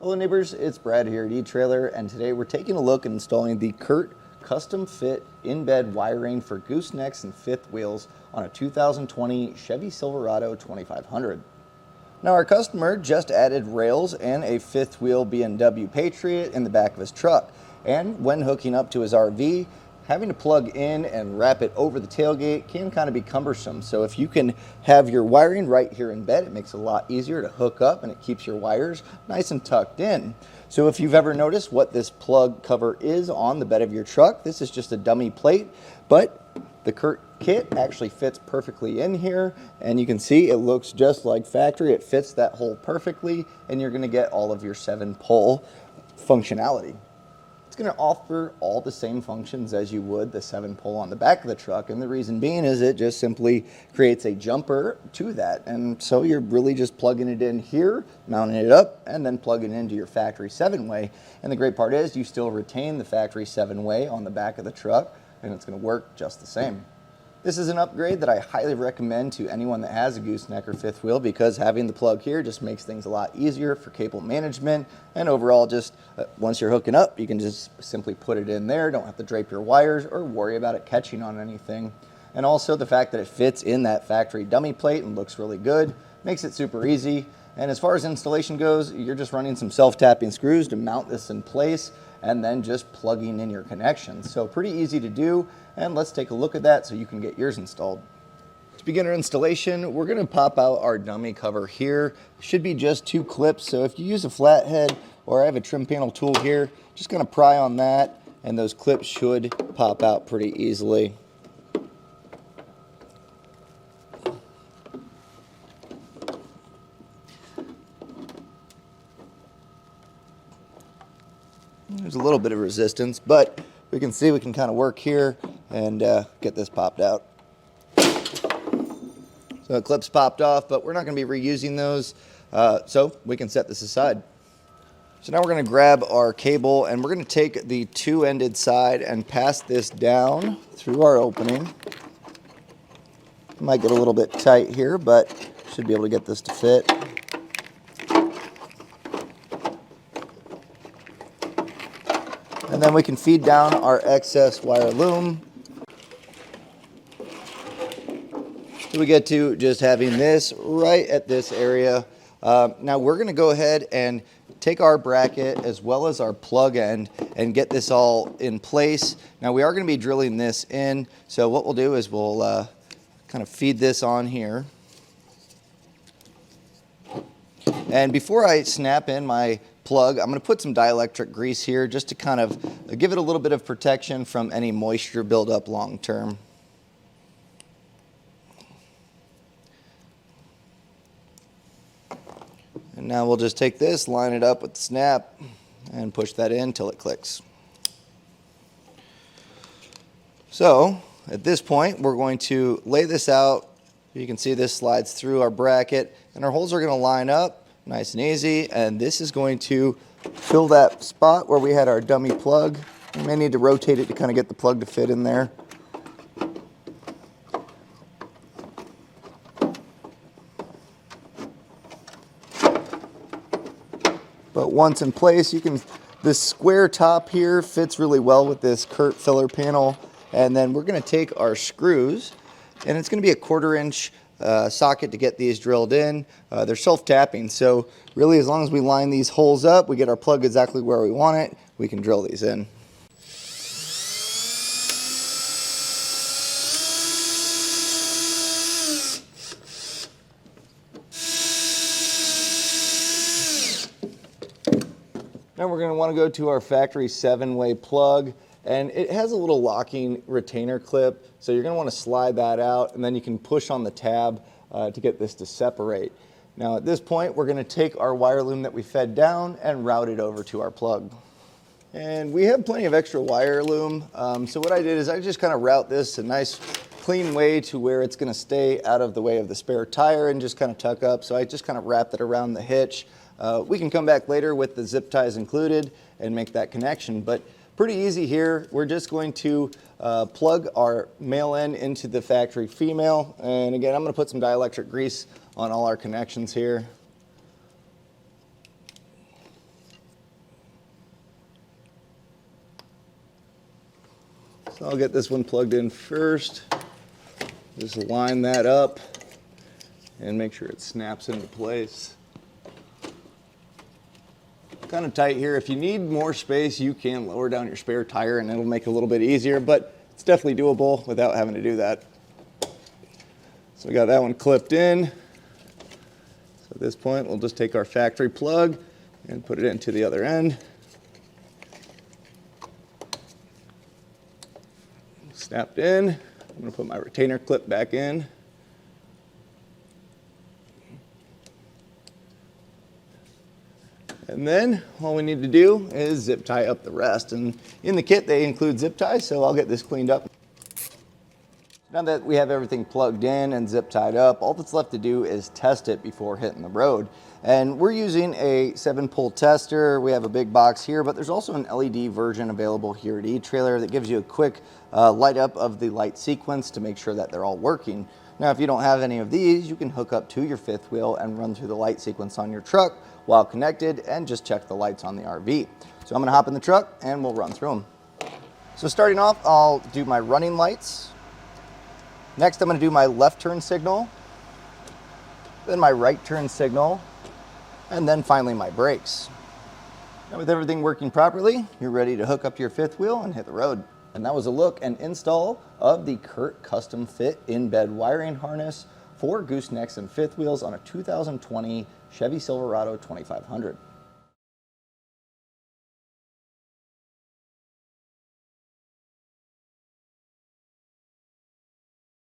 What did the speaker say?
Hello neighbors, it's Brad here at eTrailer, and today we're taking a look at installing the CURT Custom Fit in-bed wiring for goosenecks and fifth wheels on a 2020 Chevy Silverado 2500. Now our customer just added rails and a fifth wheel B&W Patriot in the back of his truck, and when hooking up to his RV, having to plug in and wrap it over the tailgate can kind of be cumbersome. So if you can have your wiring right here in bed, it makes it a lot easier to hook up and it keeps your wires nice and tucked in. So if you've ever noticed what this plug cover is on the bed of your truck, this is just a dummy plate, but the CURT kit actually fits perfectly in here, and you can see it looks just like factory. It fits that hole perfectly, and you're going to get all of your 7-pole functionality. It's going to offer all the same functions as you would the 7-pole on the back of the truck, and the reason being is it just simply creates a jumper to that, and so you're really just plugging it in here, mounting it up, and then plugging it into your factory 7-way. And the great part is you still retain the factory 7-way on the back of the truck, and it's going to work just the same. This is an upgrade that I highly recommend to anyone that has a gooseneck or fifth wheel, because having the plug here just makes things a lot easier for cable management, and overall just once you're hooking up, you can just simply put it in there, don't have to drape your wires or worry about it catching on anything. And also the fact that it fits in that factory dummy plate and looks really good makes it super easy. And as far as installation goes, you're just running some self-tapping screws to mount this in place and then just plugging in your connections. So pretty easy to do, and let's take a look at that so you can get yours installed. To begin our installation, we're gonna pop out our dummy cover here. Should be just 2 clips, so if you use a flathead or I have a trim panel tool here, just gonna pry on that and those clips should pop out pretty easily. There's a little bit of resistance, but we can see we can kind of work here and get this popped out. So the clips popped off, but we're not going to be reusing those, so we can set this aside. So now we're going to grab our cable and we're going to take the 2-ended side and pass this down through our opening. Might get a little bit tight here, but should be able to get this to fit. And then we can feed down our excess wire loom. So we get to just having this right at this area. Now we're going to go ahead and take our bracket as well as our plug end and get this all in place. Now we are going to be drilling this in, so what we'll do is we'll kind of feed this on here. And before I snap in my plug, I'm going to put some dielectric grease here just to kind of give it a little bit of protection from any moisture buildup long term. And now we'll just take this, line it up with the snap, and push that in until it clicks. So at this point, we're going to lay this out. You can see this slides through our bracket, and our holes are going to line up nice and easy, and this is going to fill that spot where we had our dummy plug. We may need to rotate it to kind of get the plug to fit in there. But once in place, you can, this square top here fits really well with this CURT filler panel, and then we're going to take our screws, and it's going to be a 1/4 inch socket to get these drilled in. They're self-tapping, so really as long as we line these holes up, we get our plug exactly where we want it, we can drill these in. Now we're going to want to go to our factory 7-way plug, and it has a little locking retainer clip, so you're going to want to slide that out, and then you can push on the tab to get this to separate. Now at this point, we're going to take our wire loom that we fed down and route it over to our plug. And we have plenty of extra wire loom, so what I did is I just kind of route this a nice clean way to where it's going to stay out of the way of the spare tire and just kind of tuck up. So I just kind of wrapped it around the hitch. We can come back later with the zip ties included and make that connection, but pretty easy here. We're just going to plug our male end into the factory female, and again I'm going to put some dielectric grease on all our connections here. So I'll get this one plugged in first. Just line that up and make sure it snaps into place. Kind of tight here. If you need more space, you can lower down your spare tire and it'll make it a little bit easier, but it's definitely doable without having to do that. So we got that one clipped in. So at this point, we'll just take our factory plug and put it into the other end. Snapped in. I'm going to put my retainer clip back in. And then all we need to do is zip tie up the rest. And in the kit, they include zip ties, so I'll get this cleaned up. Now that we have everything plugged in and zip tied up, all that's left to do is test it before hitting the road. And we're using a 7-pole tester. We have a big box here, but there's also an LED version available here at eTrailer that gives you a quick light up of the light sequence to make sure that they're all working. Now, if you don't have any of these, you can hook up to your fifth wheel and run through the light sequence on your truck while connected and just check the lights on the RV. So I'm gonna hop in the truck and we'll run through them. So starting off, I'll do my running lights. Next, I'm going to do my left turn signal, then my right turn signal, and then finally my brakes. Now with everything working properly, you're ready to hook up your fifth wheel and hit the road. And that was a look and install of the CURT Custom Fit in-bed wiring harness for goosenecks and fifth wheels on a 2020 Chevy Silverado 2500.